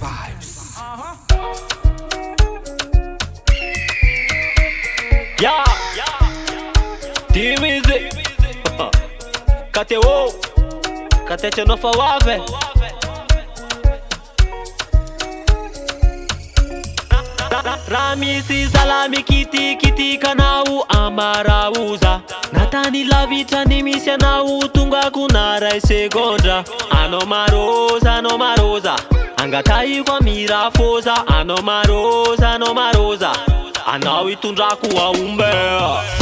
vibes. Yeah, Timizi Kate wo Kate chenofa wave Ramisi salami kiti kanau amarauza Natani lavitra nimisy anao tonga kunaray segondra Ano maroza Angataiko amira foza Ano maroza Anao itondrako aombe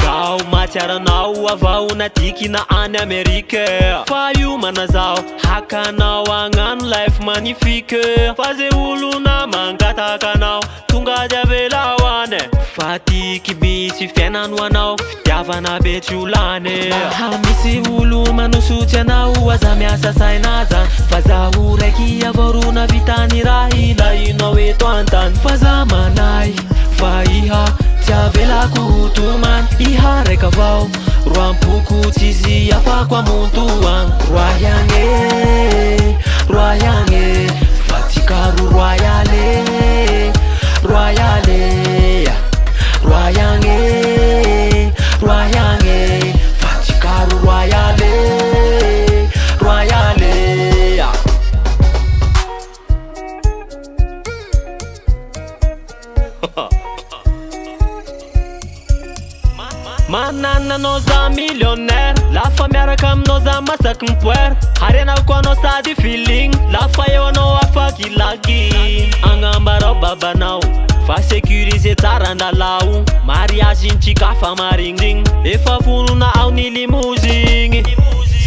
Zaho matsiaranao avao natikina any Amerike Fa iomana zaho hakanao agnano life magnifique Fa ze olona mangataka anao tonga diavela hoane Fa tiky misy fiainano anao fitiavana betriolane Misy olo manosotsy anao aza miasa sainaza Fa zaho raiky avarona vitany raha ilainao eto antany Fa za manay fa iha tiavelako hotoman Iha raika avao roampoko tsisy afako amontoan Royale Fatikaro royale Fatikaro royale Manana anao za millionnaire Lafa miaraka aminao za masaky mipoera Harenao koa anao sady feeling Lafa eo anao afaky lagy Agnambarao babanao Fa sécuriser tsara andalao Mariage intsika fa maringrigny Efa vonona ao ny limousine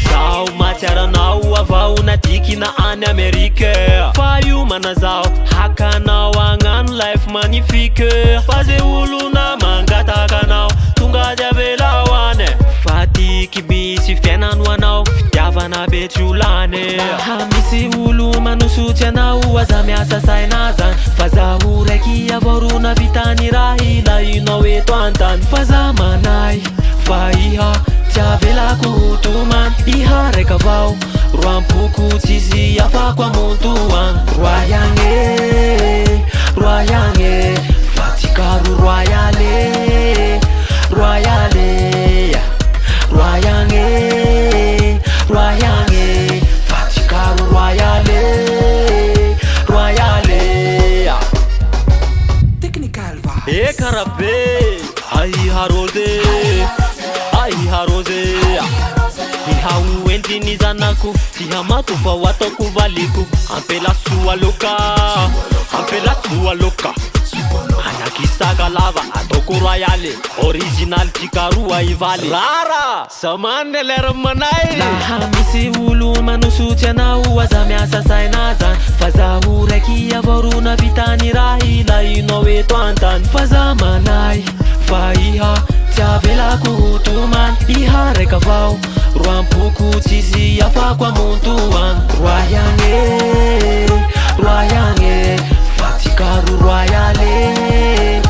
Zaho matsiaranao avao natikina any Amerike Fa iomana zaho hakanao agnano life magnifique Fa ze olona mangataka anao tonga diavela hoane Fa tiky misy fiainano anao fitiavana betriolane Misy olo manosotsy anao aza miasa sainaza Fa zaho raiky avarona vitany raha ilainao eto antany Fa za manay fa iha tiavelako hotoman Iha raika avao roampoko tsisy afako amontoan Royale Fatikaro royale Fatikaro royale Technical vibes. Ekarabe Aiha rose Iha uentini zanako Iha mato fa watako valiko Ampela sua loka Anakisaka lava atoko royale Original tikarua ivale Rara Samane lera manay Laha misy olo manosotsy anao aza miasa sainaza Fa zaho raiky avarona vitany raha ilainao eto antany Fa za manay fa iha tiavelako hotoman Iha raika avao roampoko tsisy afako amontoan Royale Fatikaro royale